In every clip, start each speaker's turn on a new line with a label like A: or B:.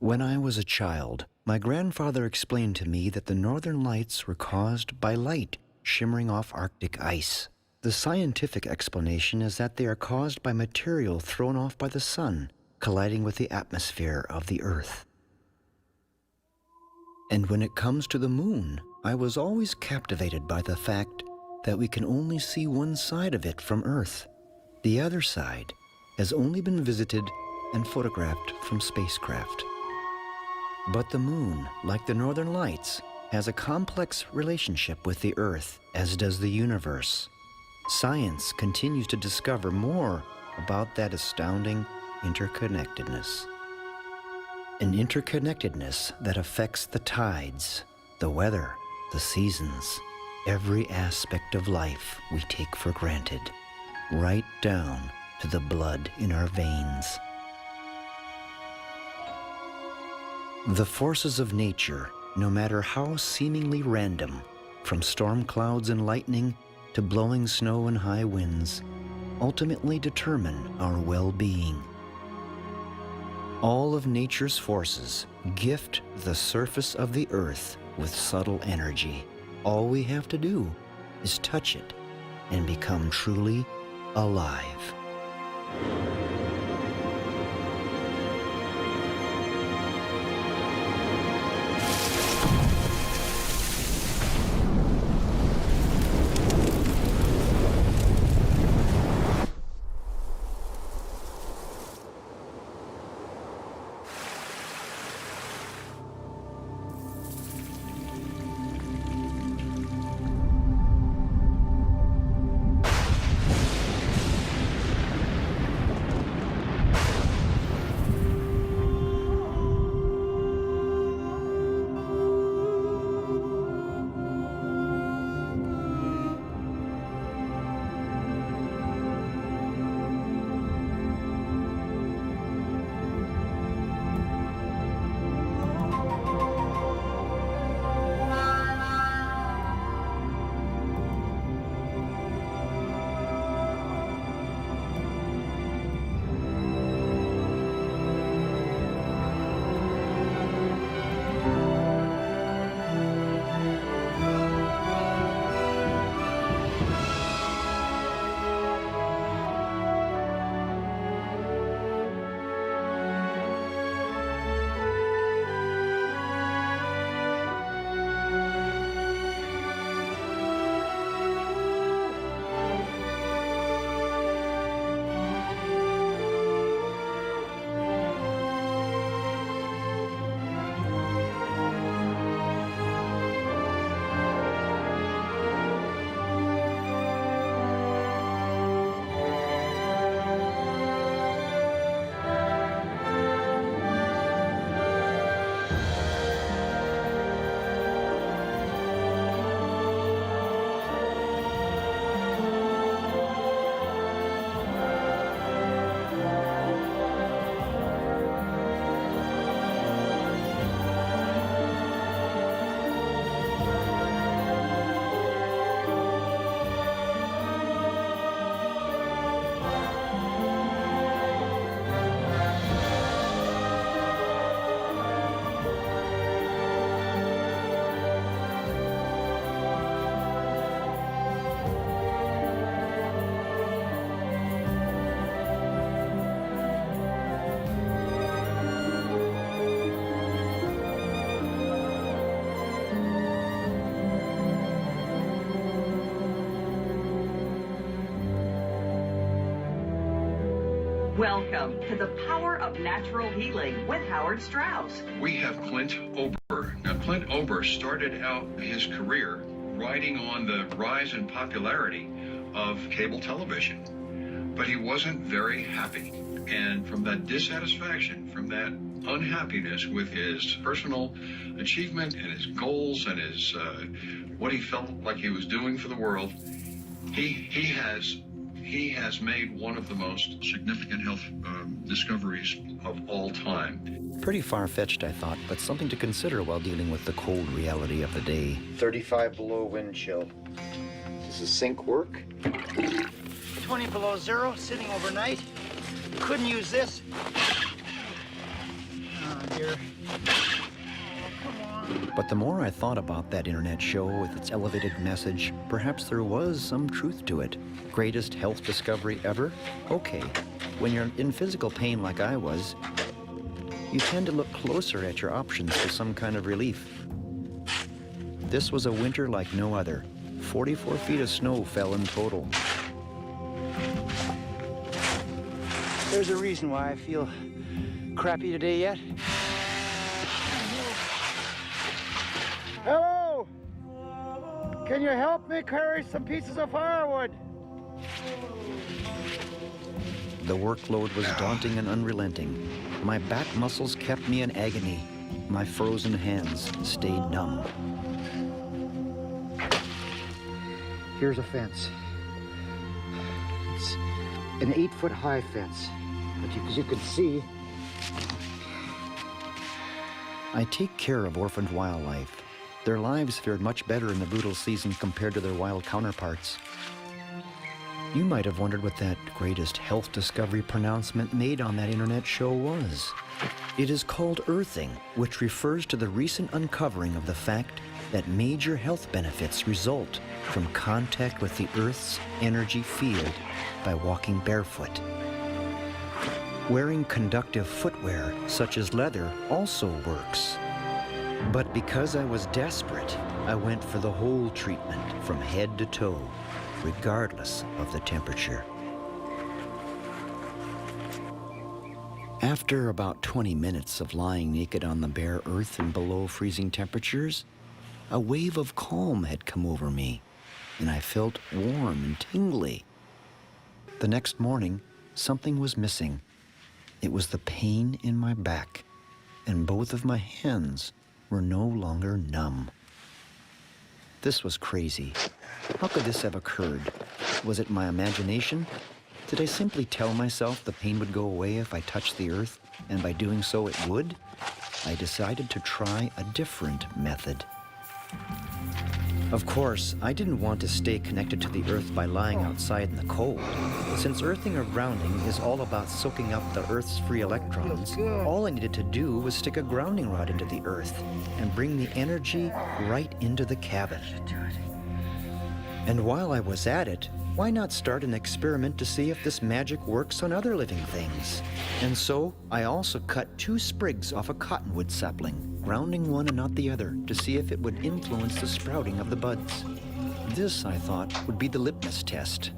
A: When I was a child, my grandfather explained to me that the northern lights were caused by light shimmering off Arctic ice. The scientific explanation is that they are caused by material thrown off by the sun, colliding with the atmosphere of the Earth. And when it comes to the moon, I was always captivated by the fact that we can only see one side of it from Earth. The other side has only been visited and photographed from spacecraft. But the moon, like the northern lights, has a complex relationship with the Earth, as does the universe. Science continues to discover more about that astounding interconnectedness. An interconnectedness that affects the tides, the weather, the seasons, every aspect of life we take for granted, right down to the blood in our veins. The forces of nature, no matter how seemingly random, from storm clouds and lightning to blowing snow and high winds, ultimately determine our well-being. All of nature's forces gift the surface of the Earth with subtle energy. All we have to do is touch it and become truly alive.
B: Welcome to the Power of Natural Healing with Howard Strauss.
C: We have Clint Ober. Now, Clint Ober started out his career riding on the rise in popularity of cable television, but he wasn't very happy. And from that dissatisfaction, from that unhappiness with his personal achievement and his goals and his what he felt like he was doing for the world, he has made one of the most significant health discoveries of all time.
A: Pretty far-fetched, I thought, but something to consider while dealing with the cold reality of the day.
D: 35 below wind chill. Does the sink work?
E: 20 below zero, sitting overnight. Couldn't use this. on here.
A: But the more I thought about that internet show with its elevated message, perhaps there was some truth to it. Greatest health discovery ever? Okay. When you're in physical pain like I was, you tend to look closer at your options for some kind of relief. This was a winter like no other. 44 feet of snow fell in total.
E: There's a reason why I feel crappy today yet. Hello! Can you help me carry some pieces of firewood?
A: The workload was daunting and unrelenting. My back muscles kept me in agony. My frozen hands stayed numb.
E: Here's a fence. It's an 8-foot-high fence. But as you can see,
A: I take care of orphaned wildlife. Their lives fared much better in the brutal season compared to their wild counterparts. You might have wondered what that greatest health discovery pronouncement made on that internet show was. It is called earthing, which refers to the recent uncovering of the fact that major health benefits result from contact with the Earth's energy field by walking barefoot. Wearing conductive footwear, such as leather, also works. But because I was desperate, I went for the whole treatment from head to toe, regardless of the temperature. After about 20 minutes of lying naked on the bare earth in below freezing temperatures, a wave of calm had come over me, and I felt warm and tingly. The next morning, something was missing. It was the pain in my back, and both of my hands were no longer numb. This was crazy. How could this have occurred? Was it my imagination? Did I simply tell myself the pain would go away if I touched the earth, and by doing so it would? I decided to try a different method. Of course, I didn't want to stay connected to the earth by lying outside in the cold. Since earthing or grounding is all about soaking up the earth's free electrons, all I needed to do was stick a grounding rod into the earth and bring the energy right into the cabin. And while I was at it, why not start an experiment to see if this magic works on other living things? And so I also cut 2 sprigs off a cottonwood sapling, grounding one and not the other, to see if it would influence the sprouting of the buds. This, I thought, would be the litmus test.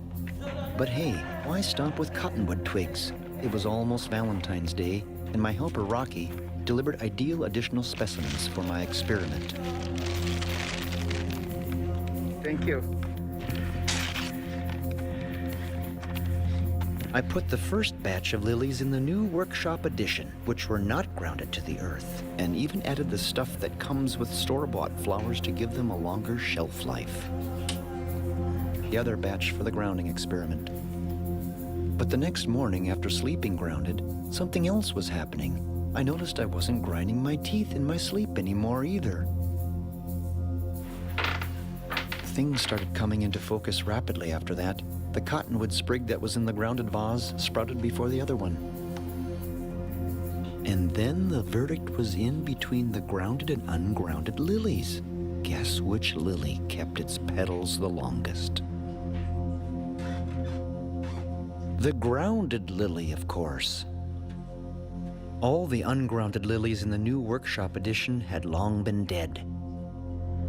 A: But hey, why stomp with cottonwood twigs? It was almost Valentine's Day, and my helper Rocky delivered ideal additional specimens for my experiment.
E: thank you.
A: I put the first batch of lilies in the new workshop edition, which were not grounded to the earth, and even added the stuff that comes with store-bought flowers to give them a longer shelf life. The other batch for the grounding experiment. But the next morning, after sleeping grounded, something else was happening. I noticed I wasn't grinding my teeth in my sleep anymore either. Things started coming into focus rapidly after that. The cottonwood sprig that was in the grounded vase sprouted before the other one. And then the verdict was in between the grounded and ungrounded lilies. Guess which lily kept its petals the longest? The grounded lily, of course. All the ungrounded lilies in the new workshop edition had long been dead.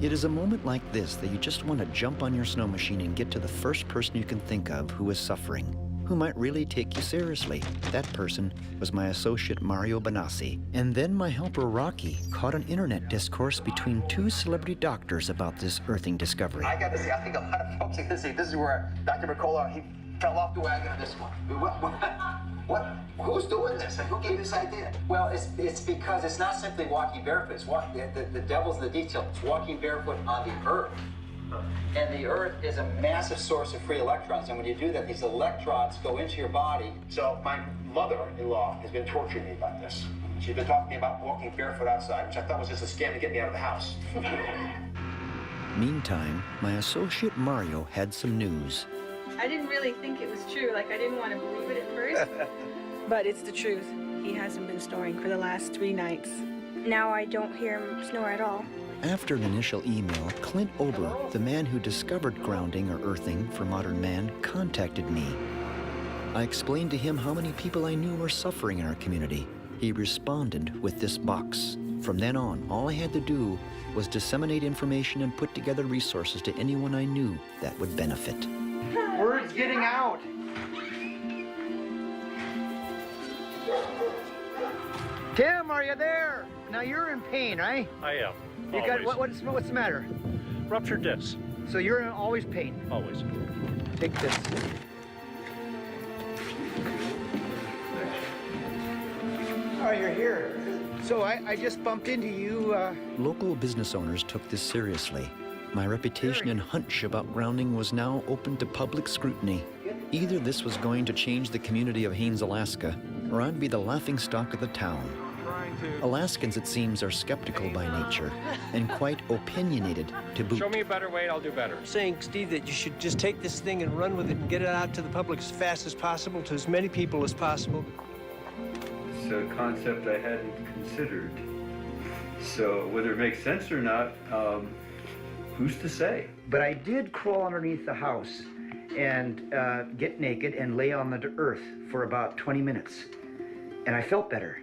A: It is a moment like this that you just want to jump on your snow machine and get to the first person you can think of who is suffering, who might really take you seriously. That person was my associate Mario Benassi. And then my helper Rocky caught an internet discourse between 2 celebrity doctors about this earthing discovery.
F: I got to see, I think a lot of folks are going to see, this is where Dr. Mercola, he fell off the wagon on this one. What? Who's doing this? And who gave this idea? Well, it's because it's not simply walking barefoot. It's the devil's in the detail. It's walking barefoot on the earth. And the earth is a massive source of free electrons. And when you do that, these electrons go into your body. So my mother-in-law has been torturing me about this. She's been talking to me about walking barefoot outside, which I thought was just a scam to get me out of the house.
A: Meantime, my associate Mario had some news.
G: I didn't really think it was true. Like, I didn't want to believe it at first. But it's the truth. He hasn't been snoring for the last 3 nights.
H: Now I don't hear him snore at all.
A: After an initial email, Clint Ober, the man who discovered grounding or earthing for modern man, contacted me. I explained to him how many people I knew were suffering in our community. He responded with this box. From then on, all I had to do was disseminate information and put together resources to anyone I knew that would benefit.
E: Word's getting out. Tim, are you there? Now you're in pain, right?
I: I am.
E: You got what's the matter?
I: Ruptured disc.
E: So you're in always pain.
I: Always.
E: Take this. Oh, you're here. So I just bumped into you.
A: Local business owners took this seriously. My reputation and hunch about grounding was now open to public scrutiny. Either this was going to change the community of Haines, Alaska, or I'd be the laughingstock of the town. Alaskans, it seems, are skeptical by nature and quite opinionated to boot.
I: Show me a better way and I'll do better.
J: Saying, Steve, that you should just take this thing and run with it and get it out to the public as fast as possible, to as many people as possible.
K: It's a concept I hadn't considered. So whether it makes sense or not, who's to say?
E: But I did crawl underneath the house and get naked and lay on the earth for about 20 minutes. And I felt better.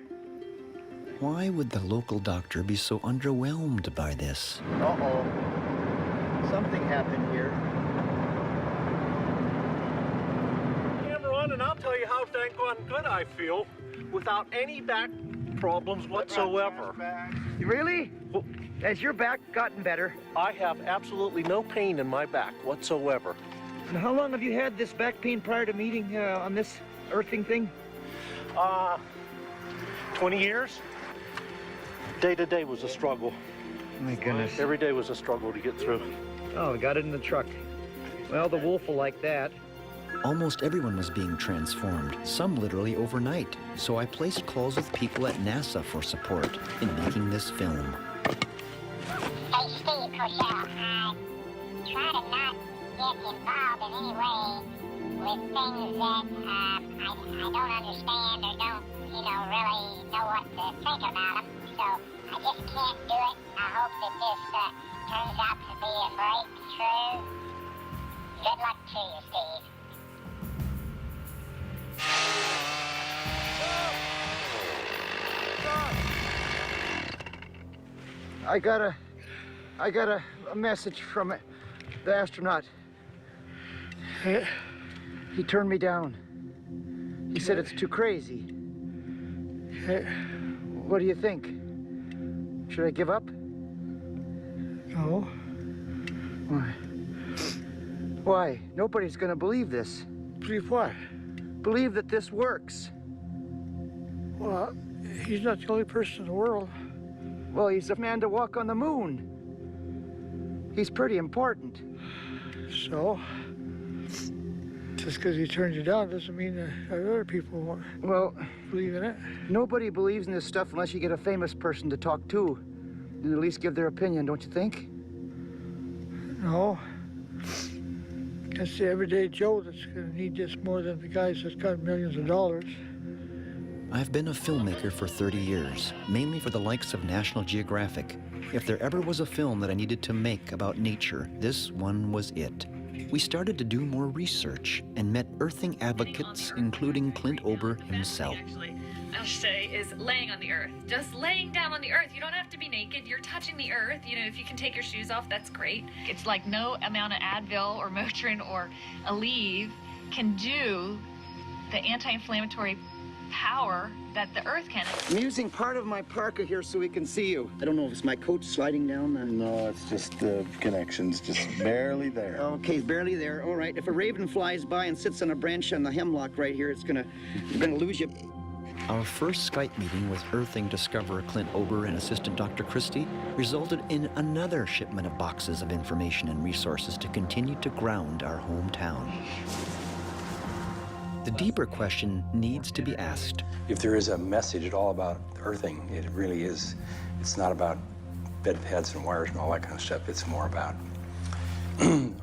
A: Why would the local doctor be so underwhelmed by this?
E: Uh-oh. Something happened here.
I: Camera on, and I'll tell you how dang good I feel without any back problems whatsoever.
E: Really? Has your back gotten better?
I: I have absolutely no pain in my back whatsoever.
E: And how long have you had this back pain prior to meeting on this earthing thing?
I: 20 years. Day to day was a struggle.
E: My goodness.
I: Every day was a struggle to get through.
E: Oh, we got it in the truck. Well, the wolf will like that.
A: Almost everyone was being transformed, some literally overnight. So I placed calls with people at NASA for support in making this film.
L: Hey, Steve Cosell, try to not get involved in any way with things that I don't understand or don't, really know what to think about them. So I just can't do it. I hope that this turns out to be a breakthrough. Good luck to you, Steve.
E: I got a message from the astronaut. He turned me down. He said it's too crazy. What do you think? Should I give up? No. Why? Why? Nobody's gonna believe this.
M: Believe what?
E: Believe that this works.
M: Well, he's not the only person in the world.
E: Well, he's the man to walk on the moon. He's pretty important.
M: So? Just because he turned you down doesn't mean that other people won't believe in it.
E: Nobody believes in this stuff unless you get a famous person to talk to and at least give their opinion, don't you think?
M: No. That's the everyday Joe that's going to need this more than the guys that's got millions of dollars.
A: I've been a filmmaker for 30 years, mainly for the likes of National Geographic. If there ever was a film that I needed to make about nature, this one was it. We started to do more research and met earthing advocates, including Clint Ober himself.
N: I'll say, is laying on the earth. Just laying down on the earth. You don't have to be naked. You're touching the earth. If you can take your shoes off, that's great. It's like no amount of Advil or Motrin or Aleve can do the anti-inflammatory power that the earth can.
E: I'm using part of my parka here so we can see you. I don't know if it's my coat sliding down.
D: No, it's just the connections, just barely there.
E: Okay, barely there. All right. If a raven flies by and sits on a branch on the hemlock right here, you're gonna lose you.
A: Our first Skype meeting with earthing discoverer Clint Ober and assistant Dr. Christie resulted in another shipment of boxes of information and resources to continue to ground our hometown. The deeper question needs to be asked.
O: If there is a message at all about earthing, it really is. It's not about bed pads and wires and all that kind of stuff. It's more about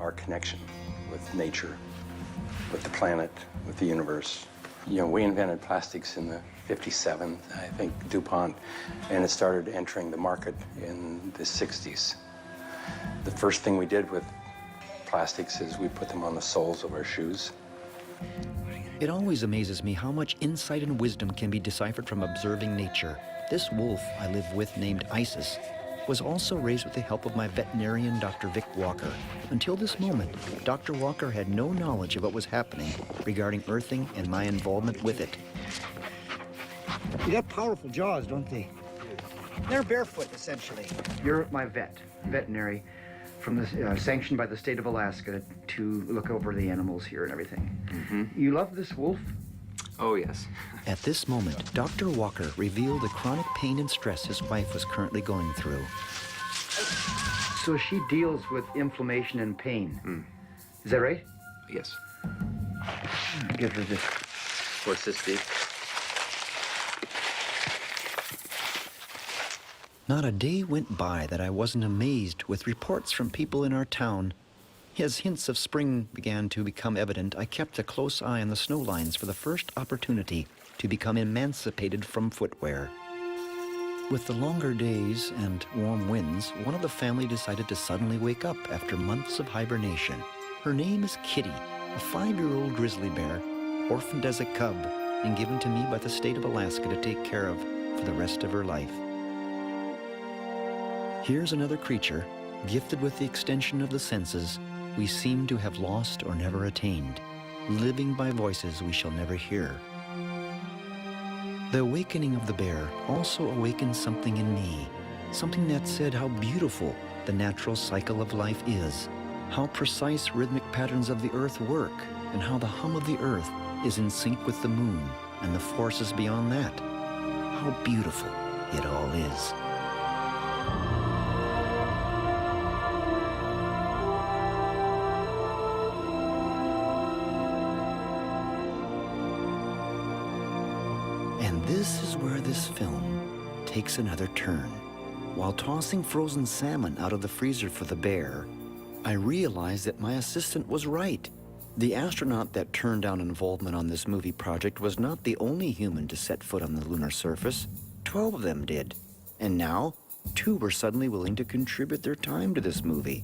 O: our connection with nature, with the planet, with the universe, You know, we invented plastics in the 57, I think, DuPont, and it started entering the market in the 60s. The first thing we did with plastics is we put them on the soles of our shoes.
A: It always amazes me how much insight and wisdom can be deciphered from observing nature. This wolf I live with, named Isis, was also raised with the help of my veterinarian, Dr. Vic Walker. Until this moment, Dr. Walker had no knowledge of what was happening regarding earthing and my involvement with it.
E: You got powerful jaws, don't they? They're barefoot, essentially. You're my veterinary, from the sanctioned by the state of Alaska to look over the animals here and everything.
P: Mm-hmm.
E: You love this wolf?
P: Oh, yes.
A: At this moment, Dr. Walker revealed the chronic pain and stress his wife was currently going through.
E: So she deals with inflammation and pain.
P: Mm.
E: Is that right?
P: Yes.
E: Give her this.
P: What's this, Steve?
A: Not a day went by that I wasn't amazed with reports from people in our town. As hints of spring began to become evident, I kept a close eye on the snow lines for the first opportunity to become emancipated from footwear. With the longer days and warm winds, one of the family decided to suddenly wake up after months of hibernation. Her name is Kitty, a 5-year-old grizzly bear, orphaned as a cub and given to me by the state of Alaska to take care of for the rest of her life. Here's another creature, gifted with the extension of the senses we seem to have lost or never attained, living by voices we shall never hear. The awakening of the bear also awakened something in me, something that said how beautiful the natural cycle of life is, how precise rhythmic patterns of the earth work, and how the hum of the earth is in sync with the moon and the forces beyond that. How beautiful it all is. And this is where this film takes another turn. While tossing frozen salmon out of the freezer for the bear, I realized that my assistant was right. The astronaut that turned down involvement on this movie project was not the only human to set foot on the lunar surface. 12 of them did. And now, 2 were suddenly willing to contribute their time to this movie.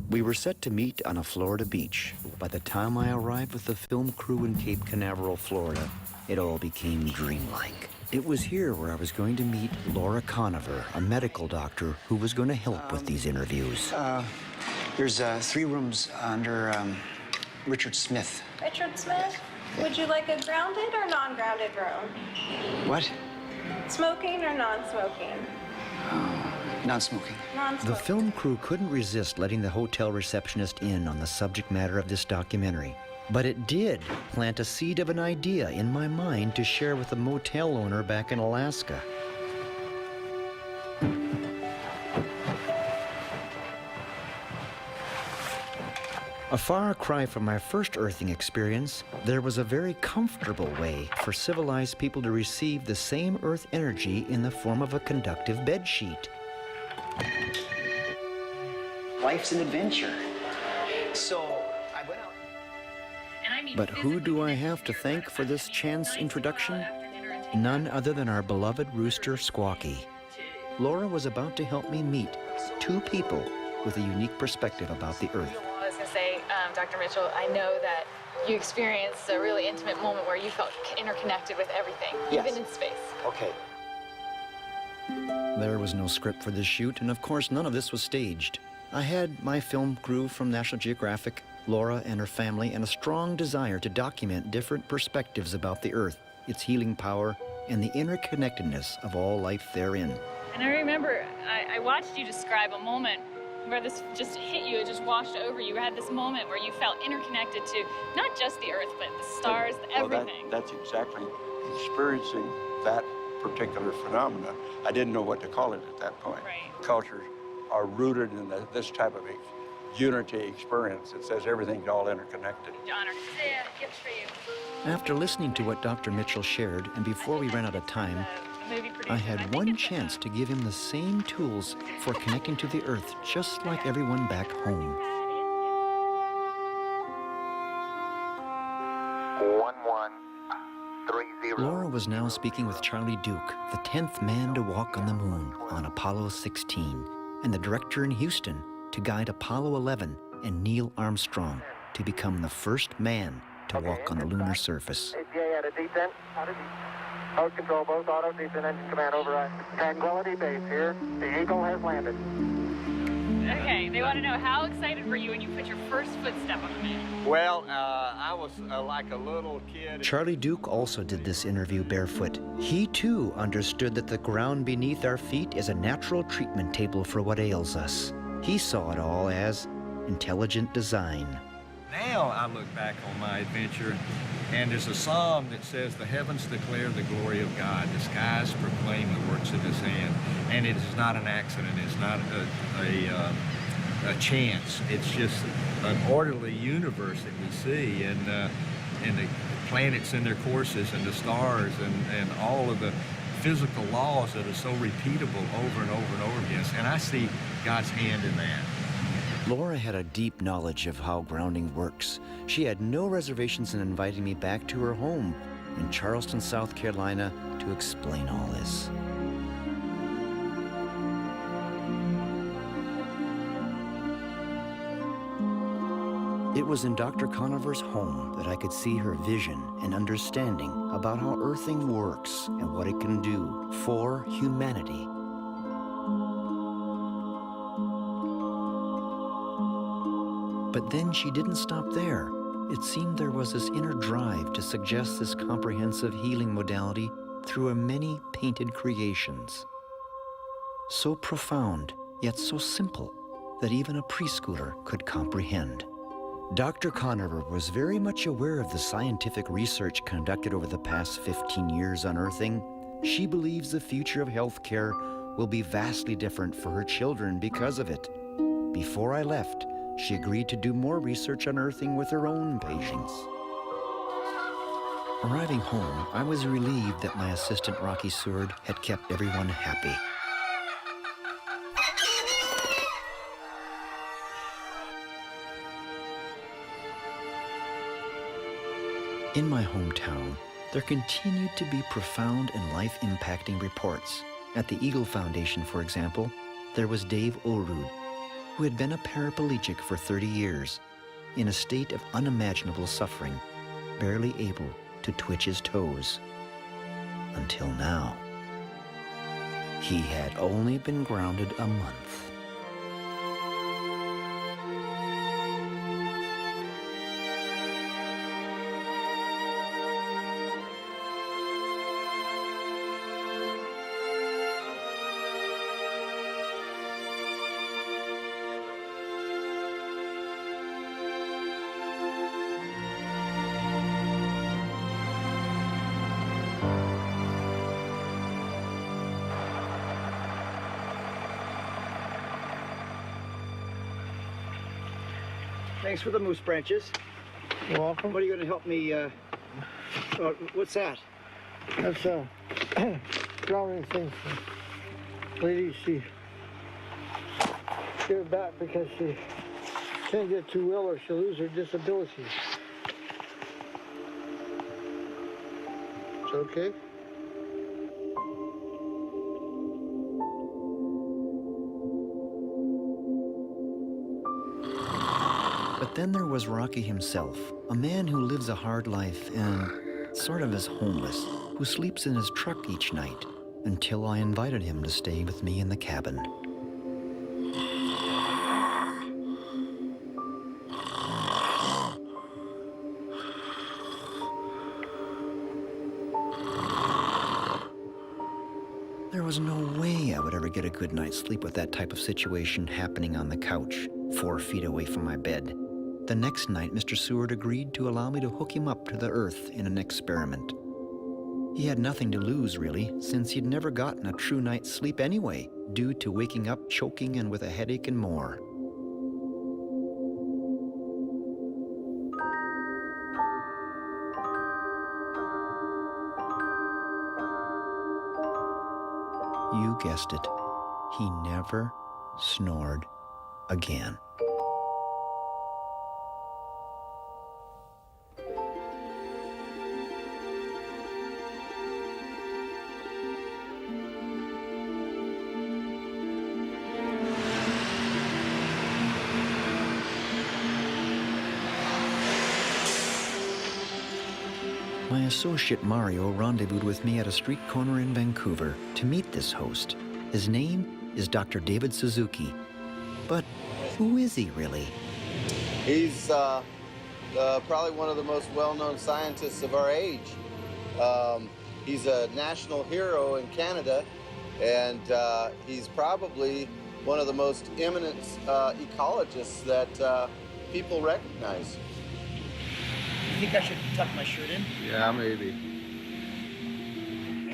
A: We were set to meet on a Florida beach. By the time I arrived with the film crew in Cape Canaveral, Florida, it all became dreamlike. It was here where I was going to meet Laura Conover, a medical doctor who was going to help with these interviews.
E: There's 3 rooms under Richard Smith.
H: Richard Smith, would you like a grounded or non-grounded room?
E: What?
H: Smoking or non-smoking?
E: Non-smoking.
A: The film crew couldn't resist letting the hotel receptionist in on the subject matter of this documentary. But it did plant a seed of an idea in my mind to share with a motel owner back in Alaska. A far cry from my first earthing experience, there was a very comfortable way for civilized people to receive the same earth energy in the form of a conductive bedsheet.
E: Life's an adventure. So I went out.
A: But who do I have to thank for this chance introduction? None other than our beloved rooster, Squawky. Laura was about to help me meet 2 people with a unique perspective about the Earth.
N: I was going to say, Dr. Mitchell, I know that you experienced a really intimate moment where you felt interconnected with everything,
E: Yes.
N: even in space.
E: Okay.
A: There was no script for this shoot, and of course none of this was staged. I had my film crew from National Geographic, Laura and her family, and a strong desire to document different perspectives about the Earth, its healing power, and the interconnectedness of all life therein.
N: And I remember I watched you describe a moment where this just hit you, it just washed over you. You had this moment where you felt interconnected to not just the Earth, but the stars, everything.
Q: That's exactly experiencing that particular phenomena. I didn't know what to call it at that point.
N: Right.
Q: Cultures are rooted in this type of unity experience. It says everything's all interconnected.
N: Honor. Yeah, gift for you.
A: After listening to what Dr. Mitchell shared, and before we ran out of time, I had one chance to give him the same tools for connecting to the Earth, just like everyone back home.
F: 1-1.
A: was now speaking with Charlie Duke, the 10th man to walk on the moon on Apollo 16, and the director in Houston to guide Apollo 11 and Neil Armstrong to become the first man to walk on the lunar surface.
R: APA at a descent. Mode control, both auto descent engine command override. Tranquility Base here. The Eagle has landed.
N: Okay, they want to know, how excited were you when you put your first footstep on the moon?
Q: Well, I was like a little kid.
A: Charlie Duke also did this interview barefoot. He too understood that the ground beneath our feet is a natural treatment table for what ails us. He saw it all as intelligent design.
S: Now I look back on my adventure, and there's a psalm that says, "The heavens declare the glory of God, the skies proclaim the works of His hand." And it is not an accident, it's not a chance, it's just an orderly universe that we see, and the planets in their courses, and the stars, and all of the physical laws that are so repeatable over and over and over again. And I see God's hand in that.
A: Laura had a deep knowledge of how grounding works. She had no reservations in inviting me back to her home in Charleston, South Carolina, to explain all this. It was in Dr. Conover's home that I could see her vision and understanding about how earthing works and what it can do for humanity. But then she didn't stop there. It seemed there was this inner drive to suggest this comprehensive healing modality through her many painted creations. So profound, yet so simple, that even a preschooler could comprehend. Dr. Conover was very much aware of the scientific research conducted over the past 15 years on earthing. She believes the future of healthcare will be vastly different for her children because of it. Before I left, she agreed to do more research on earthing with her own patients. Arriving home, I was relieved that my assistant Rocky Seward had kept everyone happy. In my hometown, there continued to be profound and life-impacting reports. At the Eagle Foundation, for example, there was Dave Ulrud, who had been a paraplegic for 30 years, in a state of unimaginable suffering, barely able to twitch his toes. Until now. He had only been grounded a month.
E: Thanks for the moose branches.
M: You're welcome.
E: What are you going to help me, what's that?
M: That's a grounding thing for lady. She give it back because she can't get too well or she'll lose her disability. It's okay?
A: But then there was Rocky himself, a man who lives a hard life and sort of is homeless, who sleeps in his truck each night, until I invited him to stay with me in the cabin. There was no way I would ever get a good night's sleep with that type of situation happening on the couch, 4 feet away from my bed. The next night, Mr. Seward agreed to allow me to hook him up to the earth in an experiment. He had nothing to lose, really, since he'd never gotten a true night's sleep anyway, due to waking up choking and with a headache and more. You guessed it, he never snored again. associate Mario rendezvoused with me at a street corner in Vancouver to meet this host. His name is Dr. David Suzuki. But who is he really?
T: He's probably one of the most well-known scientists of our age. He's a national hero in Canada, and he's probably one of the most eminent ecologists that people recognize.
E: You think I should tuck my shirt in?
K: Yeah, maybe.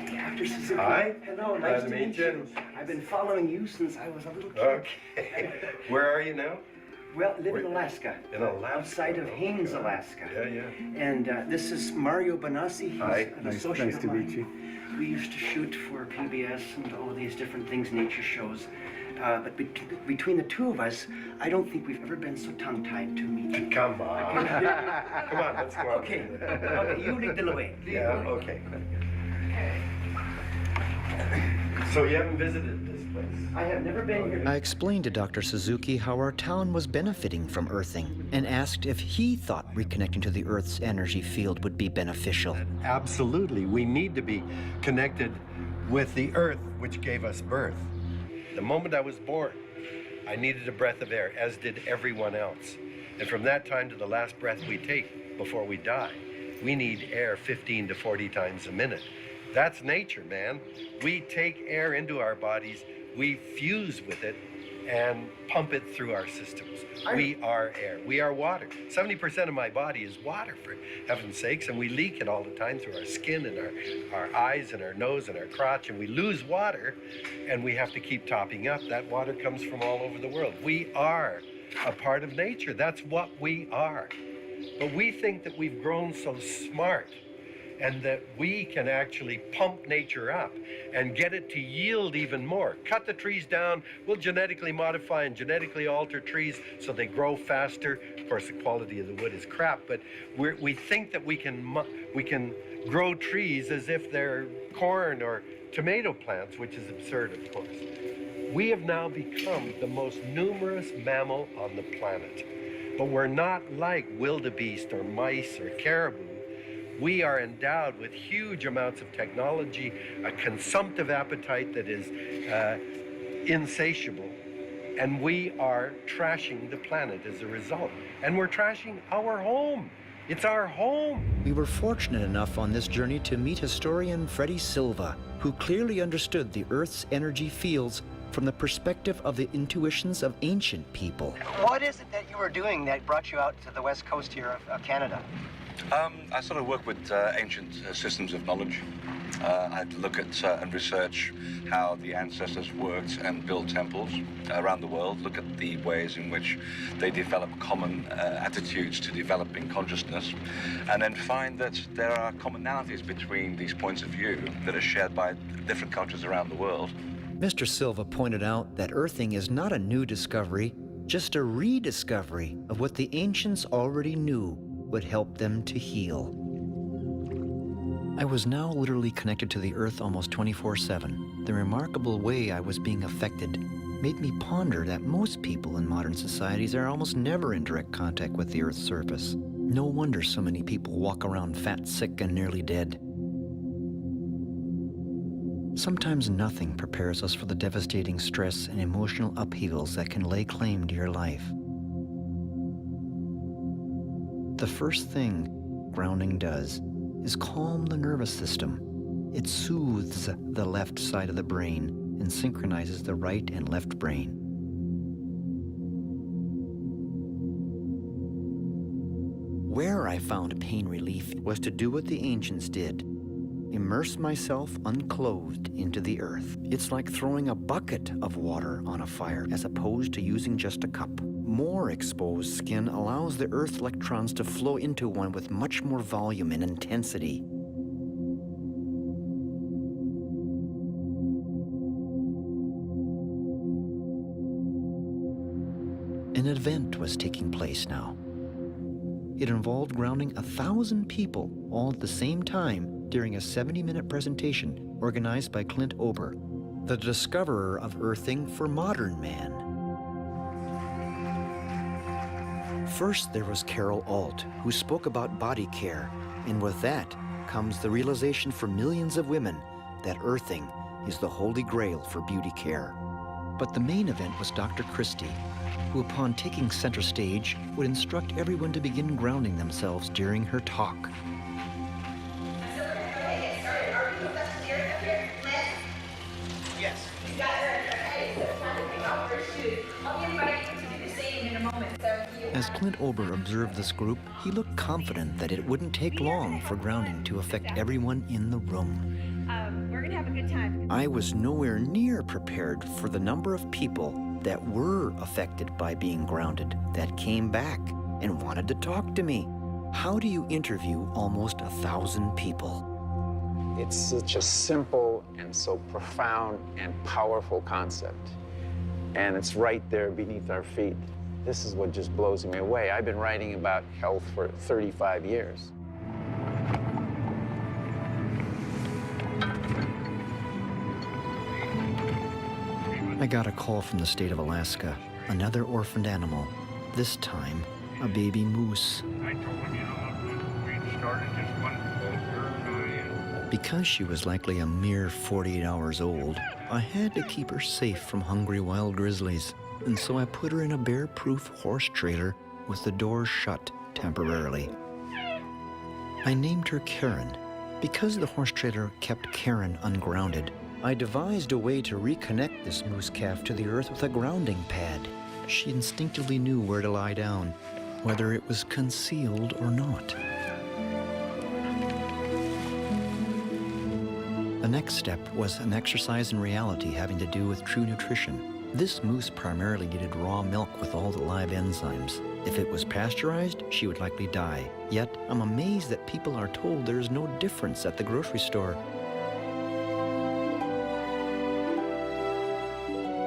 E: Dr. Suzuki.
K: Hi.
E: Hello, nice to meet you. I've been following you since I was a little kid.
K: Okay. Where are you now?
E: Well, live in Alaska.
K: In Alaska?
E: Outside of Haines, Alaska.
K: Yeah, yeah.
E: And this is Mario Benassi. He's
K: Hi.
E: an associate of mine. We used to shoot for PBS and all these different things, nature shows. But between the two of us, I don't think we've ever been so tongue-tied to meet.
K: Come on. Come on, let's go.
E: Okay. Okay, you lead the way.
K: Yeah, okay. So you haven't visited this place?
E: I have never been here.
A: I explained to Dr. Suzuki how our town was benefiting from earthing and asked if he thought reconnecting to the Earth's energy field would be beneficial.
U: Absolutely. We need to be connected with the Earth, which gave us birth. The moment I was born, I needed a breath of air, as did everyone else. And from that time to the last breath we take before we die, we need air 15 to 40 times a minute. That's nature, man. We take air into our bodies, we fuse with it, and pump it through our systems. We are air. We are water. 70% of my body is water, for heaven's sakes, and we leak it all the time through our skin and our eyes and our nose and our crotch, and we lose water, and we have to keep topping up. That water comes from all over the world. We are a part of nature. That's what we are. But we think that we've grown so smart and that we can actually pump nature up and get it to yield even more. Cut the trees down, we'll genetically modify and genetically alter trees so they grow faster. Of course, the quality of the wood is crap, but we think that we can grow trees as if they're corn or tomato plants, which is absurd, of course. We have now become the most numerous mammal on the planet, but we're not like wildebeest or mice or caribou. We are endowed with huge amounts of technology, a consumptive appetite that is insatiable, and we are trashing the planet as a result. And we're trashing our home. It's our home.
A: We were fortunate enough on this journey to meet historian Freddie Silva, who clearly understood the Earth's energy fields from the perspective of the intuitions of ancient people.
E: What is it that you were doing that brought you out to the west coast here of Canada?
V: I sort of work with ancient systems of knowledge. I had to look at and research how the ancestors worked and built temples around the world, look at the ways in which they develop common attitudes to developing consciousness, and then find that there are commonalities between these points of view that are shared by different cultures around the world.
A: Mr. Silva pointed out that earthing is not a new discovery, just a rediscovery of what the ancients already knew would help them to heal. I was now literally connected to the Earth almost 24/7. The remarkable way I was being affected made me ponder that most people in modern societies are almost never in direct contact with the Earth's surface. No wonder so many people walk around fat, sick, and nearly dead. Sometimes nothing prepares us for the devastating stress and emotional upheavals that can lay claim to your life. The first thing grounding does is calm the nervous system. It soothes the left side of the brain and synchronizes the right and left brain. Where I found pain relief was to do what the ancients did. Immerse myself unclothed into the earth. It's like throwing a bucket of water on a fire as opposed to using just a cup. More exposed skin allows the earth electrons to flow into one with much more volume and intensity. An event was taking place now. It involved grounding 1,000 people all at the same time during a 70-minute presentation organized by Clint Ober, the discoverer of earthing for modern man. First, there was Carol Alt, who spoke about body care, and with that comes the realization for millions of women that earthing is the holy grail for beauty care. But the main event was Dr. Christie, who upon taking center stage would instruct everyone to begin grounding themselves during her talk. As Clint Ober observed this group, he looked confident that it wouldn't take long for grounding to affect everyone in the room.
G: We're gonna have a good time.
A: I was nowhere near prepared for the number of people that were affected by being grounded, that came back and wanted to talk to me. How do you interview almost 1,000 people?
B: It's such a simple and so profound and powerful concept. And it's right there beneath our feet. This is what just blows me away. I've been writing about health for 35 years.
A: I got a call from the state of Alaska, another orphaned animal, this time a baby moose. Because she was likely a mere 48 hours old, I had to keep her safe from hungry wild grizzlies, and so I put her in a bear-proof horse trailer with the doors shut temporarily. I named her Karen. Because the horse trailer kept Karen ungrounded, I devised a way to reconnect this moose calf to the earth with a grounding pad. She instinctively knew where to lie down, whether it was concealed or not. The next step was an exercise in reality having to do with true nutrition. This moose primarily needed raw milk with all the live enzymes. If it was pasteurized, she would likely die. Yet, I'm amazed that people are told there is no difference at the grocery store.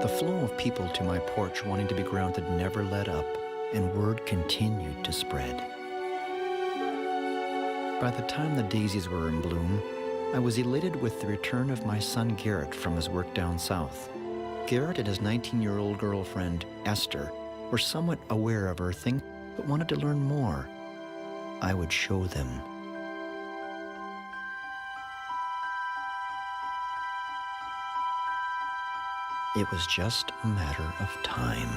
A: The flow of people to my porch wanting to be grounded never let up, and word continued to spread. By the time the daisies were in bloom, I was elated with the return of my son Garrett from his work down south. Garrett and his 19-year-old girlfriend, Esther, were somewhat aware of earthing, but wanted to learn more. I would show them. It was just a matter of time.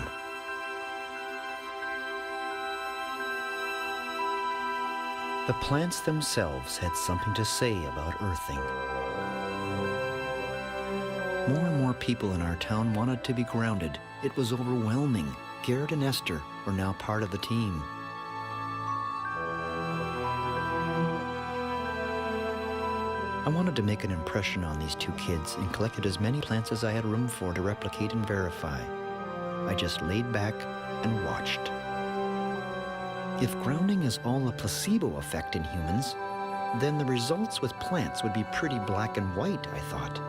A: The plants themselves had something to say about earthing. More and more people in our town wanted to be grounded. It was overwhelming. Garrett and Esther were now part of the team. I wanted to make an impression on these two kids and collected as many plants as I had room for to replicate and verify. I just laid back and watched. If grounding is all a placebo effect in humans, then the results with plants would be pretty black and white, I thought.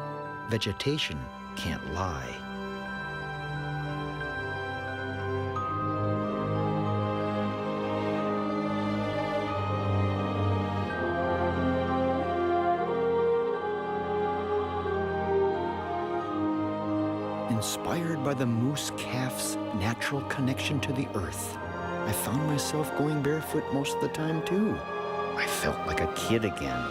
A: Vegetation can't lie. Inspired by the moose calf's natural connection to the earth, I found myself going barefoot most of the time too. I felt like a kid again.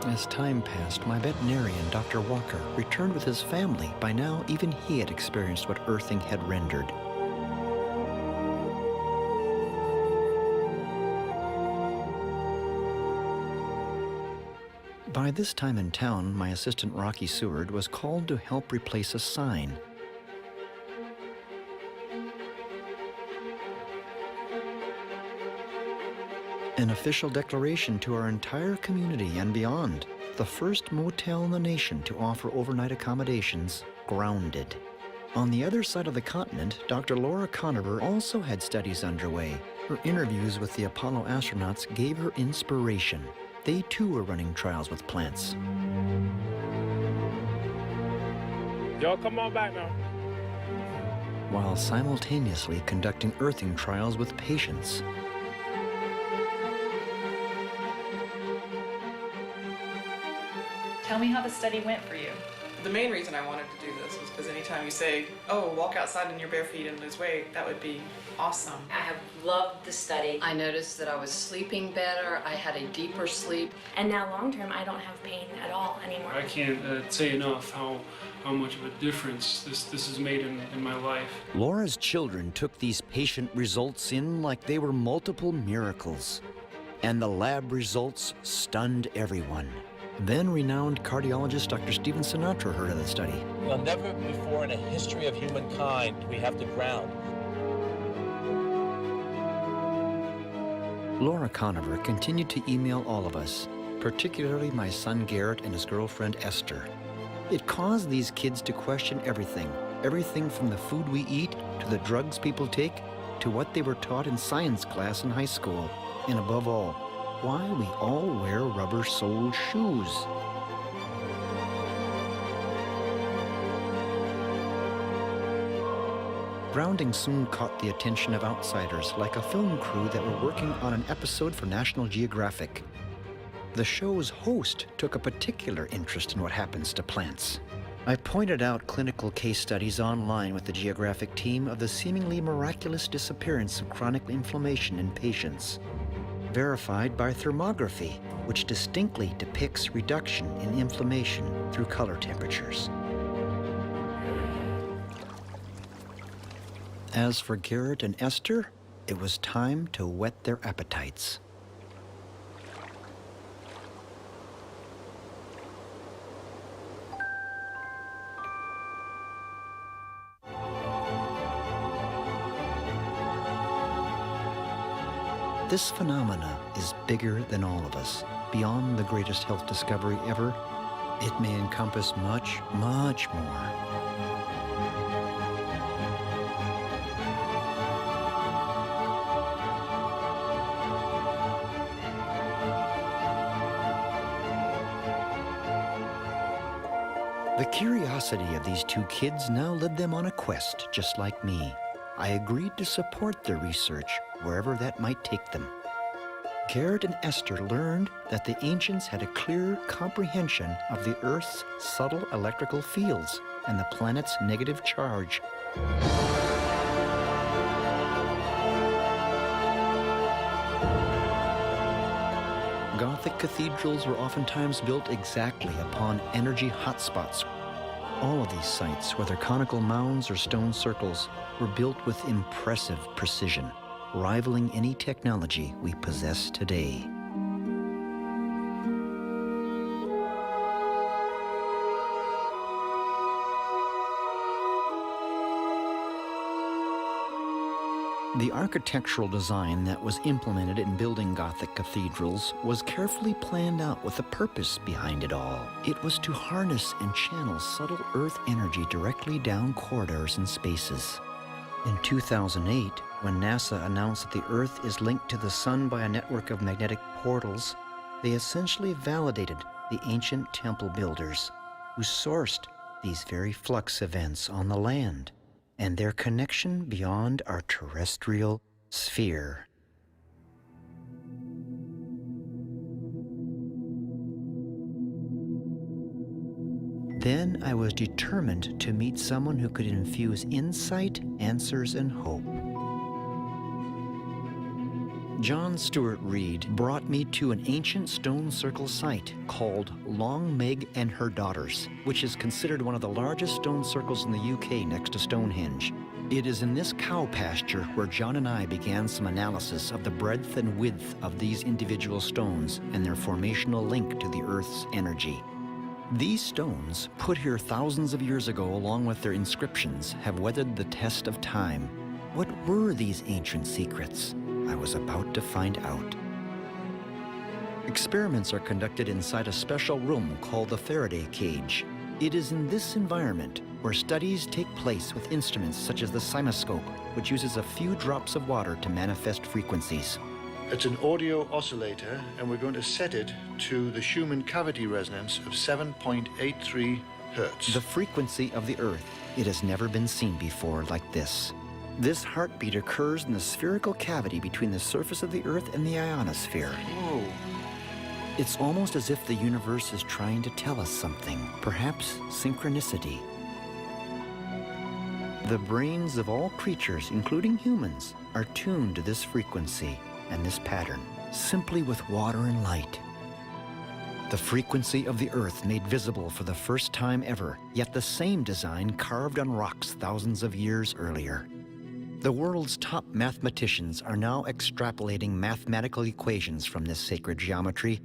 A: As time passed, my veterinarian, Dr. Walker, returned with his family. By now, even he had experienced what earthing had rendered. By this time in town, my assistant Rocky Seward was called to help replace a sign. An official declaration to our entire community and beyond. The first motel in the nation to offer overnight accommodations, grounded. On the other side of the continent, Dr. Laura Conover also had studies underway. Her interviews with the Apollo astronauts gave her inspiration. They too were running trials with plants.
C: Y'all come on back now.
A: While simultaneously conducting earthing trials with patients.
N: Tell me how the study went for you.
W: The main reason I wanted to do this was
I: because anytime you say, oh, walk outside in your bare feet and lose weight, that would be awesome.
J: I have loved the study. I noticed that I was sleeping better. I had a deeper sleep.
H: And now long term, I don't have pain at all anymore.
C: I can't say enough how much of a difference this has made in my life.
A: Laura's children took these patient results in like they were multiple miracles. And the lab results stunned everyone. Then renowned cardiologist Dr. Stephen Sinatra heard of the study.
W: Well, never before in a history of humankind do we have to ground.
A: Laura Conover continued to email all of us, particularly my son Garrett and his girlfriend Esther. It caused these kids to question everything from the food we eat, to the drugs people take, to what they were taught in science class in high school, and above all, why we all wear rubber-soled shoes. Grounding soon caught the attention of outsiders, like a film crew that were working on an episode for National Geographic. The show's host took a particular interest in what happens to plants. I pointed out clinical case studies online with the Geographic team of the seemingly miraculous disappearance of chronic inflammation in patients, verified by thermography, which distinctly depicts reduction in inflammation through color temperatures. As for Garrett and Esther, it was time to whet their appetites. This phenomena is bigger than all of us, beyond the greatest health discovery ever. It may encompass much, much more. The curiosity of these two kids now led them on a quest, just like me. I agreed to support their research, wherever that might take them. Garrett and Esther learned that the ancients had a clear comprehension of the Earth's subtle electrical fields and the planet's negative charge. Gothic cathedrals were oftentimes built exactly upon energy hotspots. All of these sites, whether conical mounds or stone circles, were built with impressive precision, rivaling any technology we possess today. The architectural design that was implemented in building Gothic cathedrals was carefully planned out with a purpose behind it all. It was to harness and channel subtle Earth energy directly down corridors and spaces. In 2008, when NASA announced that the Earth is linked to the Sun by a network of magnetic portals, they essentially validated the ancient temple builders who sourced these very flux events on the land and their connection beyond our terrestrial sphere. Then I was determined to meet someone who could infuse insight, answers, and hope. John Stuart Reed brought me to an ancient stone circle site called Long Meg and Her Daughters, which is considered one of the largest stone circles in the UK next to Stonehenge. It is in this cow pasture where John and I began some analysis of the breadth and width of these individual stones and their formational link to the Earth's energy. These stones, put here thousands of years ago along with their inscriptions, have weathered the test of time. What were these ancient secrets? I was about to find out. Experiments are conducted inside a special room called the Faraday cage. It is in this environment where studies take place with instruments such as the cymoscope, which uses a few drops of water to manifest frequencies.
X: It's an audio oscillator, and we're going to set it to the Schumann cavity resonance of 7.83 hertz.
A: The frequency of the Earth. It has never been seen before like this. This heartbeat occurs in the spherical cavity between the surface of the Earth and the ionosphere.
X: Whoa.
A: It's almost as if the universe is trying to tell us something, perhaps synchronicity. The brains of all creatures, including humans, are tuned to this frequency and this pattern, simply with water and light. The frequency of the Earth made visible for the first time ever, yet the same design carved on rocks thousands of years earlier. The world's top mathematicians are now extrapolating mathematical equations from this sacred geometry.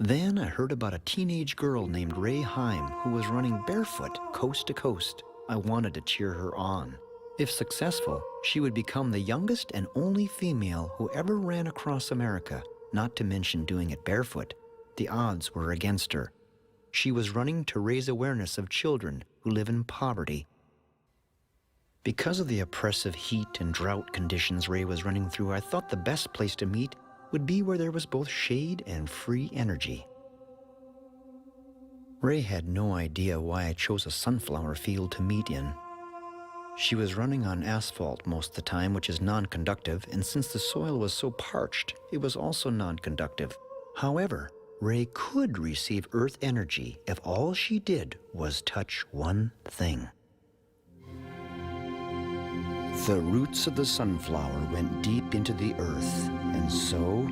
A: Then I heard about a teenage girl named Ray Heim who was running barefoot coast to coast. I wanted to cheer her on. If successful, she would become the youngest and only female who ever ran across America, not to mention doing it barefoot. The odds were against her. She was running to raise awareness of children who live in poverty. Because of the oppressive heat and drought conditions Ray was running through, I thought the best place to meet would be where there was both shade and free energy. Ray had no idea why I chose a sunflower field to meet in. She was running on asphalt most of the time, which is non-conductive, and since the soil was so parched, it was also non-conductive. However, Ray could receive earth energy if all she did was touch one thing. The roots of the sunflower went deep into the earth, and so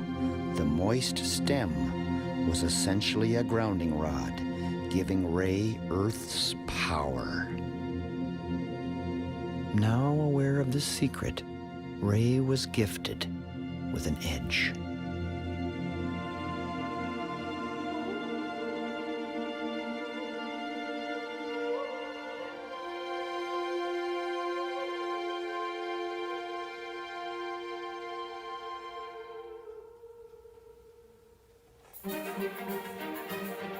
A: the moist stem was essentially a grounding rod, giving Ray Earth's power. Now aware of this secret, Ray was gifted with an edge.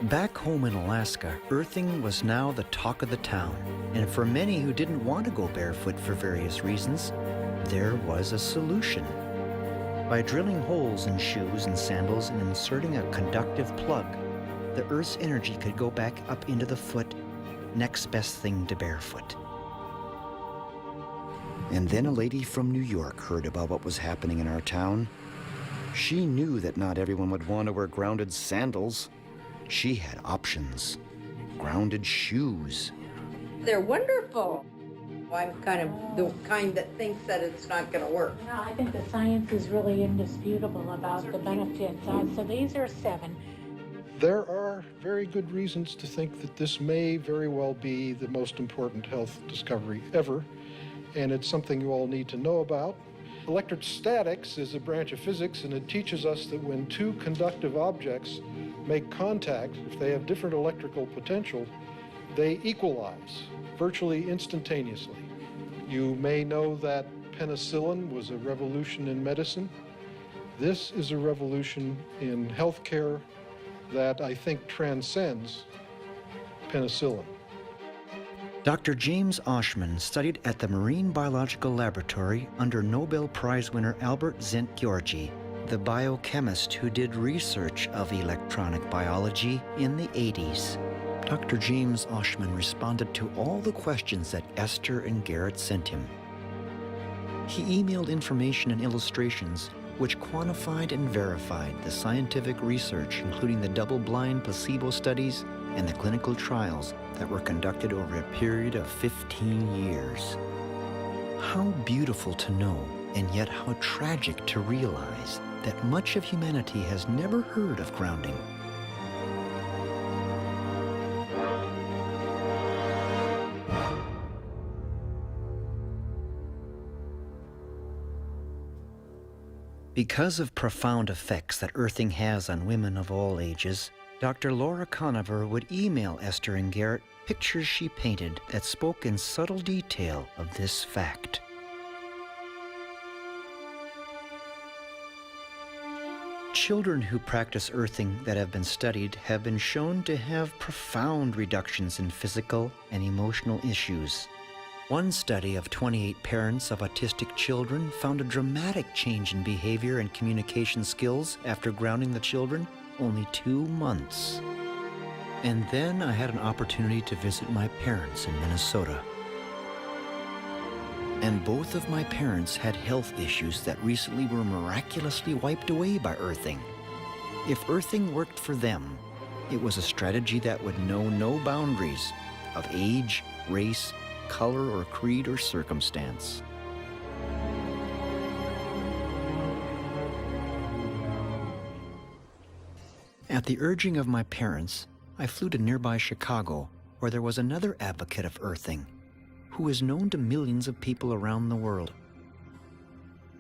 A: Back home in Alaska, earthing was now the talk of the town, and for many who didn't want to go barefoot for various reasons, there was a solution. By drilling holes in shoes and sandals and inserting a conductive plug, the Earth's energy could go back up into the foot, next best thing to barefoot. And then a lady from New York heard about what was happening in our town. She knew that not everyone would want to wear grounded sandals. She had options. Grounded shoes.
D: They're wonderful. I'm kind of the kind that thinks that it's not going to work.
L: No, I think the science is really indisputable about the benefits. So these are 7.
O: There are very good reasons to think that this may very well be the most important health discovery ever, and it's something you all need to know about. Electrostatics is a branch of physics, and it teaches us that when two conductive objects make contact, if they have different electrical potential, they equalize virtually instantaneously. You may know that penicillin was a revolution in medicine. This is a revolution in healthcare that I think transcends penicillin.
A: Dr. James Oshman studied at the Marine Biological Laboratory under Nobel Prize winner Albert Szent-Györgyi, the biochemist who did research of electronic biology in the 80s. Dr. James Oshman responded to all the questions that Esther and Garrett sent him. He emailed information and illustrations which quantified and verified the scientific research, including the double-blind placebo studies and the clinical trials that were conducted over a period of 15 years. How beautiful to know, and yet how tragic to realize that much of humanity has never heard of grounding. Because of profound effects that earthing has on women of all ages, Dr. Laura Conover would email Esther and Garrett pictures she painted that spoke in subtle detail of this fact. Children who practice earthing that have been studied have been shown to have profound reductions in physical and emotional issues. One study of 28 parents of autistic children found a dramatic change in behavior and communication skills after grounding the children only 2 months. And then I had an opportunity to visit my parents in Minnesota. And both of my parents had health issues that recently were miraculously wiped away by earthing. If earthing worked for them, it was a strategy that would know no boundaries of age, race, color, or creed or circumstance. At the urging of my parents, I flew to nearby Chicago, where there was another advocate of earthing, who is known to millions of people around the world.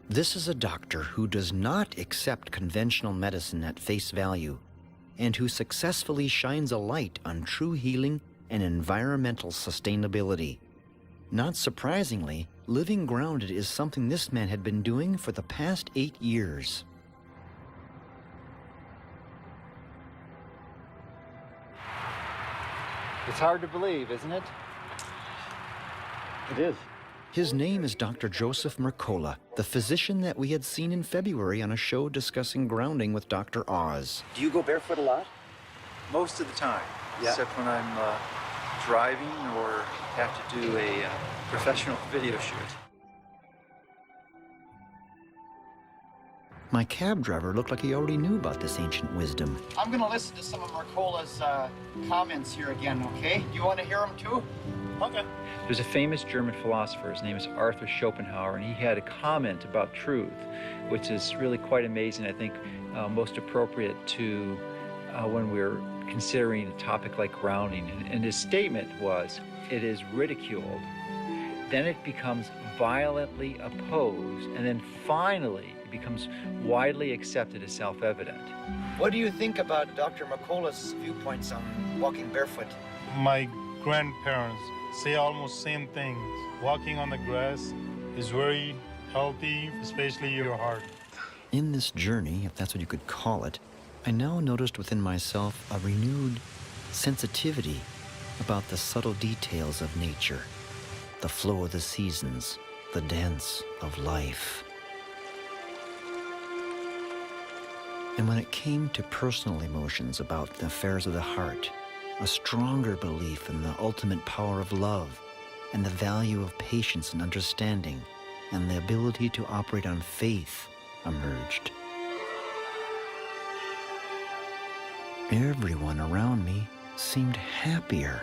A: This is a doctor who does not accept conventional medicine at face value, and who successfully shines a light on true healing and environmental sustainability. Not surprisingly, living grounded is something this man had been doing for the past 8 years.
E: It's hard to believe, isn't it? It is.
A: His name is Dr. Joseph Mercola, the physician that we had seen in February on a show discussing grounding with Dr. Oz.
E: Do you go barefoot a lot?
F: Most of the time,
E: Yeah.
F: except when I'm driving or have to do a professional video shoot.
A: My cab driver looked like he already knew about this ancient wisdom.
E: I'm going to listen to some of Mercola's comments here again, okay? Do you want to hear them too? Okay.
F: There's a famous German philosopher, his name is Arthur Schopenhauer, and he had a comment about truth, which is really quite amazing, I think most appropriate to when we're considering a topic like grounding. And his statement was, it is ridiculed, then it becomes violently opposed, and then finally it becomes widely accepted as self-evident.
E: What do you think about Dr. Mercola's viewpoints on walking barefoot?
P: My grandparents say almost same things. Walking on the grass is very healthy, especially your heart.
A: In this journey, if that's what you could call it, I now noticed within myself a renewed sensitivity about the subtle details of nature, the flow of the seasons, the dance of life. And when it came to personal emotions about the affairs of the heart, a stronger belief in the ultimate power of love and the value of patience and understanding and the ability to operate on faith emerged. Everyone around me seemed happier.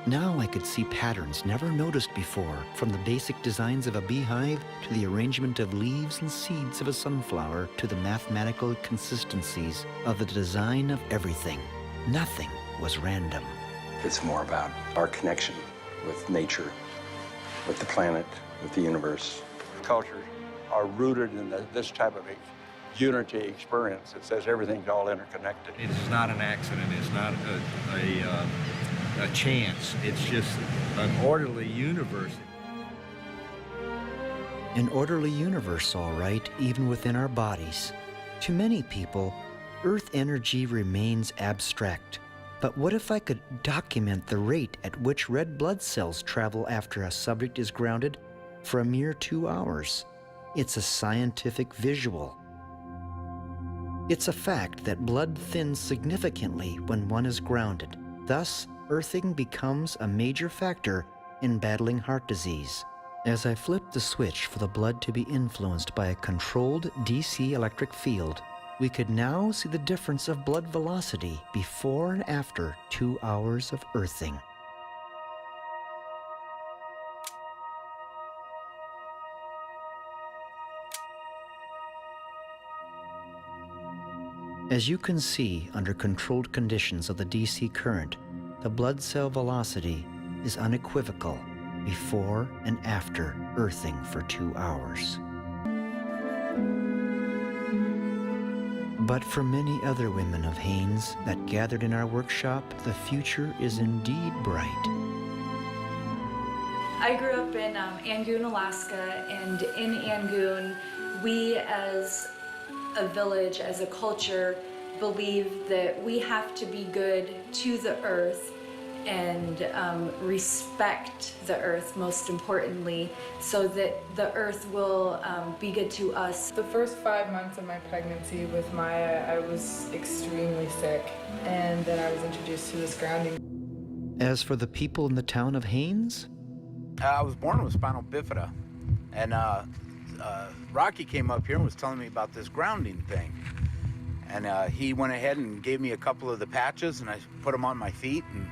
A: Now I could see patterns never noticed before, from the basic designs of a beehive to the arrangement of leaves and seeds of a sunflower to the mathematical consistencies of the design of everything. Nothing was random.
B: It's more about our connection with nature, with the planet, with the universe. Cultures are rooted in this type of unity experience. It says everything's all interconnected.
S: It's not an accident. It's not a chance. It's just an orderly universe.
A: An orderly universe, all right, even within our bodies. To many people, Earth energy remains abstract. But what if I could document the rate at which red blood cells travel after a subject is grounded for a mere 2 hours? It's a scientific visual. It's a fact that blood thins significantly when one is grounded. Thus, earthing becomes a major factor in battling heart disease. As I flipped the switch for the blood to be influenced by a controlled DC electric field, we could now see the difference of blood velocity before and after 2 hours of earthing. As you can see, under controlled conditions of the DC current, the blood cell velocity is unequivocal before and after earthing for 2 hours. But for many other women of Haines that gathered in our workshop, the future is indeed bright.
H: I grew up in Angoon, Alaska, and in Angoon, we as a village, as a culture, believe that we have to be good to the earth and respect the earth, most importantly, so that the earth will be good to us.
I: The first 5 months of my pregnancy with Maya, I was extremely sick, and then I was introduced to this grounding.
A: As for the people in the town of Haines,
B: I was born with spinal bifida, And Rocky came up here and was telling me about this grounding thing. And he went ahead and gave me a couple of the patches, and I put them on my feet, and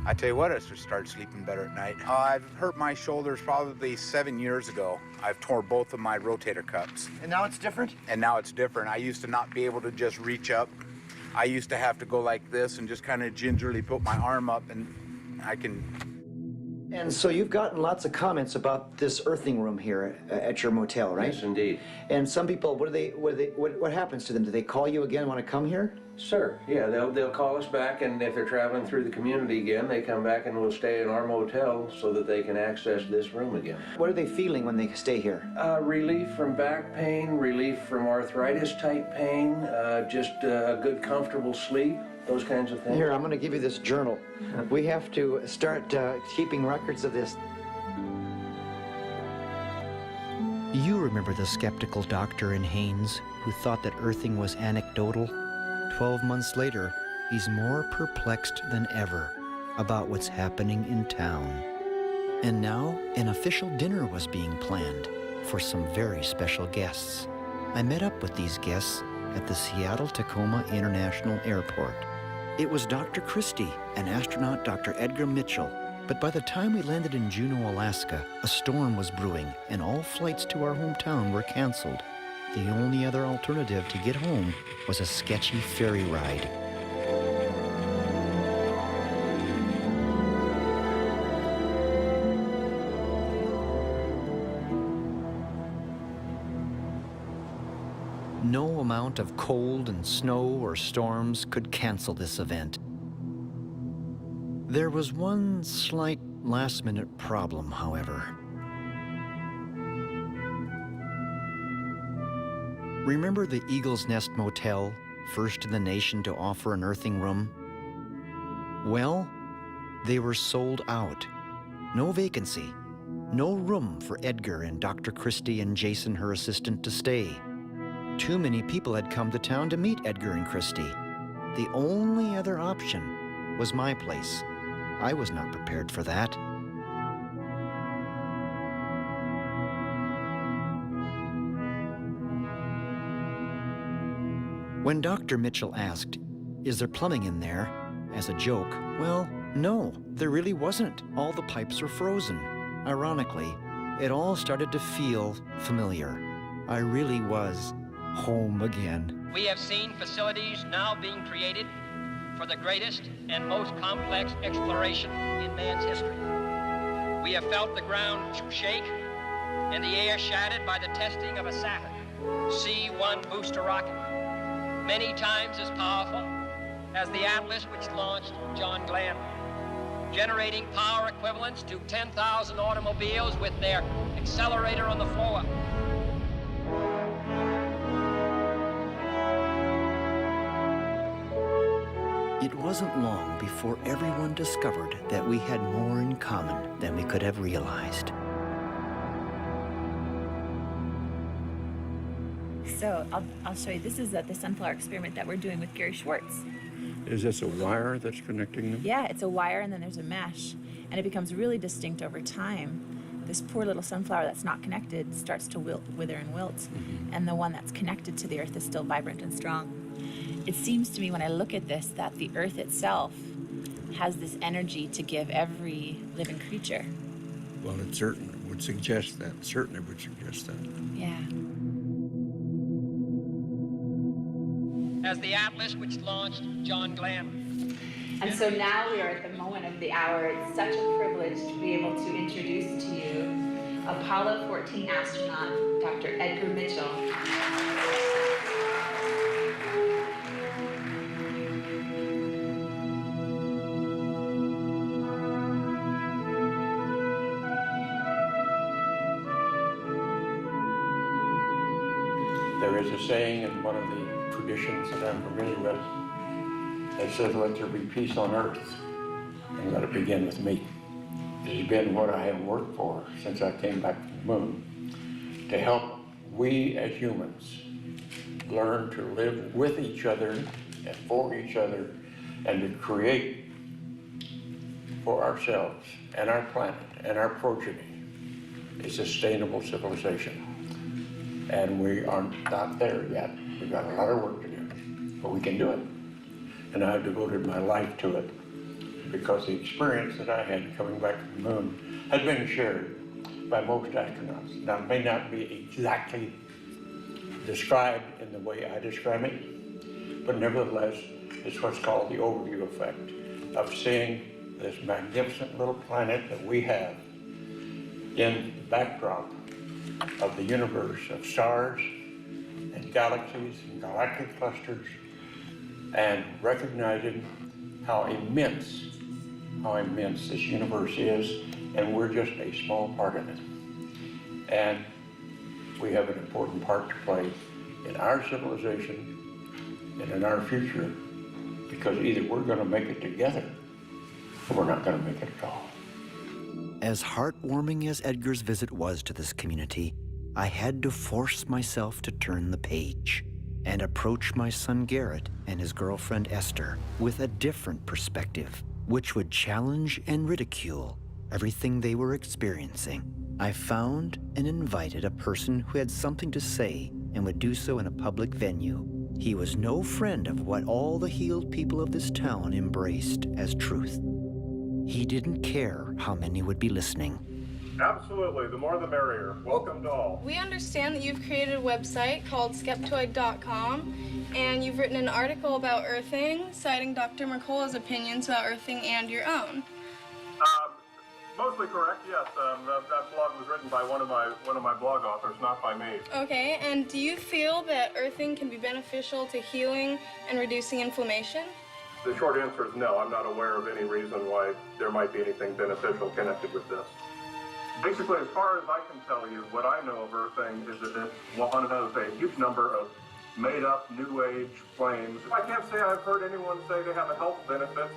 B: I tell you what, I just started sleeping better at night. I've hurt my shoulders probably 7 years ago. I've torn both of my rotator cuffs.
E: And now it's different?
B: And now it's different. I used to not be able to just reach up. I used to have to go like this and just kind of gingerly put my arm up, and I can...
E: And so you've gotten lots of comments about this earthing room here at your motel, right?
M: Yes, indeed.
E: And some people, what happens to them? Do they call you again, want to come here?
M: Sure, yeah, they'll call us back, and if they're traveling through the community again, they come back and will stay in our motel so that they can access this room again.
E: What are they feeling when they stay here?
M: Relief from back pain, relief from arthritis-type pain, just a good, comfortable sleep, those kinds of things.
E: Here, I'm going to give you this journal. We have to start keeping records of this.
A: You remember the skeptical doctor in Haines who thought that earthing was anecdotal? 12 months later, he's more perplexed than ever about what's happening in town. And now, an official dinner was being planned for some very special guests. I met up with these guests at the Seattle-Tacoma International Airport. It was Dr. Christie and astronaut Dr. Edgar Mitchell. But by the time we landed in Juneau, Alaska, a storm was brewing and all flights to our hometown were canceled. The only other alternative to get home was a sketchy ferry ride. No amount of cold and snow or storms could cancel this event. There was one slight last-minute problem, however. Remember the Eagle's Nest Motel, first in the nation to offer an earthing room? Well, they were sold out. No vacancy. No room for Edgar and Dr. Christie and Jason, her assistant, to stay. Too many people had come to town to meet Edgar and Christie. The only other option was my place. I was not prepared for that. When Dr. Mitchell asked, "Is there plumbing in there?" as a joke, well, no, there really wasn't. All the pipes were frozen. Ironically, it all started to feel familiar. I really was home again.
Q: We have seen facilities now being created for the greatest and most complex exploration in man's history. We have felt the ground shake and the air shattered by the testing of a Saturn C-1 booster rocket, many times as powerful as the Atlas which launched John Glenn, generating power equivalents to 10,000 automobiles with their accelerator on the floor.
A: It wasn't long before everyone discovered that we had more in common than we could have realized.
G: So I'll show you. This is the sunflower experiment that we're doing with Gary Schwartz.
R: Is this a wire that's connecting them?
G: Yeah, it's a wire and then there's a mesh. And it becomes really distinct over time. This poor little sunflower that's not connected starts to wither and wilt. Mm-hmm. And the one that's connected to the earth is still vibrant and strong. It seems to me when I look at this that the earth itself has this energy to give every living creature.
R: Well, it certainly would suggest that. Certainly would suggest that.
G: Yeah.
Q: As the Atlas which launched John Glenn.
H: And so now we are at the moment of the hour. It's such a privilege to be able to introduce to you Apollo 14 astronaut, Dr. Edgar Mitchell.
R: There is a saying in one of the traditions that I'm familiar with that says, "Let there be peace on earth, and let it begin with me." It has been what I have worked for since I came back from the moon, to help we as humans learn to live with each other and for each other, and to create for ourselves and our planet and our progeny a sustainable civilization. And we are not there yet. We've got a lot of work to do, but we can do it. And I've devoted my life to it because the experience that I had coming back from the moon had been shared by most astronauts. Now, it may not be exactly described in the way I describe it, but nevertheless, it's what's called the overview effect of seeing this magnificent little planet that we have in the backdrop of the universe of stars and galaxies and galactic clusters, and recognizing how immense this universe is, and we're just a small part of it. And we have an important part to play in our civilization and in our future, because either we're going to make it together or we're not going to make it at all.
A: As heartwarming as Edgar's visit was to this community, I had to force myself to turn the page and approach my son Garrett and his girlfriend Esther with a different perspective, which would challenge and ridicule everything they were experiencing. I found and invited a person who had something to say and would do so in a public venue. He was no friend of what all the healed people of this town embraced as truth. He didn't care how many would be listening.
K: Absolutely, the more the merrier. Welcome to all.
T: We understand that you've created a website called skeptoid.com, and you've written an article about earthing, citing Dr. Mercola's opinions about earthing and your own.
K: Mostly correct, yes. That blog was written by one of my blog authors, not by me.
T: Okay, and do you feel that earthing can be beneficial to healing and reducing inflammation?
K: The short answer is no. I'm not aware of any reason why there might be anything beneficial connected with this. Basically, as far as I can tell you, what I know of earthing is that one has a huge number of made-up New Age claims. I can't say I've heard anyone say they have a health benefit.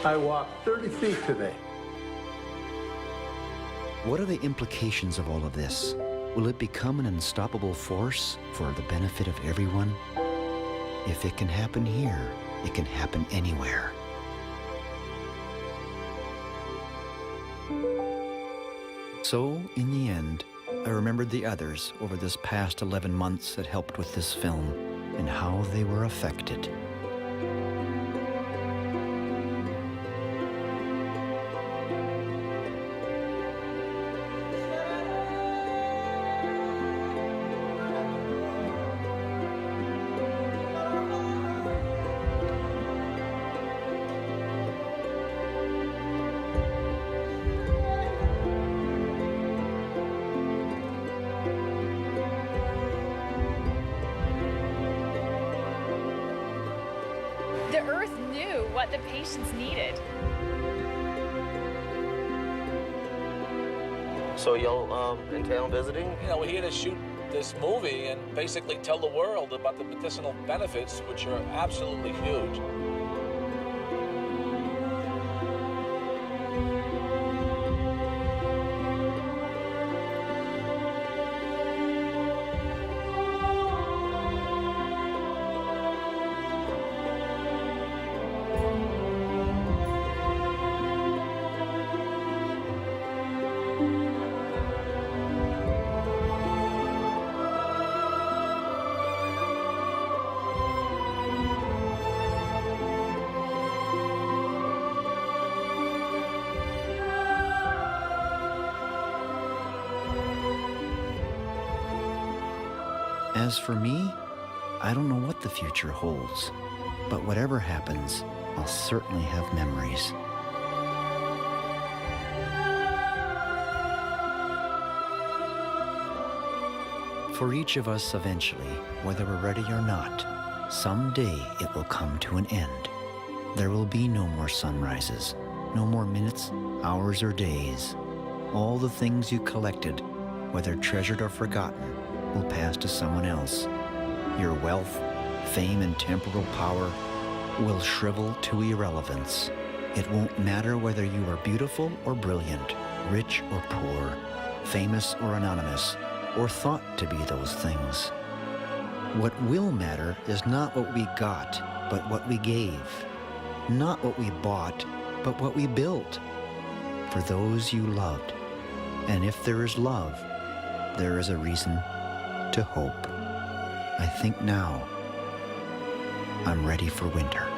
X: I walked 30 feet today.
A: What are the implications of all of this? Will it become an unstoppable force for the benefit of everyone? If it can happen here, it can happen anywhere. So, in the end, I remembered the others over this past 11 months that helped with this film and how they were affected.
N: The Earth knew what the patients needed.
U: So y'all in town visiting?
W: You know, we're here to shoot this movie and basically tell the world about the medicinal benefits, which are absolutely huge.
A: As for me, I don't know what the future holds, but whatever happens, I'll certainly have memories. For each of us eventually, whether we're ready or not, someday it will come to an end. There will be no more sunrises, no more minutes, hours, or days. All the things you collected, whether treasured or forgotten, will pass to someone else. Your wealth, fame, and temporal power will shrivel to irrelevance. It won't matter whether you are beautiful or brilliant, rich or poor, famous or anonymous, or thought to be those things. What will matter is not what we got, but what we gave. Not what we bought, but what we built. For those you loved. And if there is love, there is a reason to hope. I think now I'm ready for winter.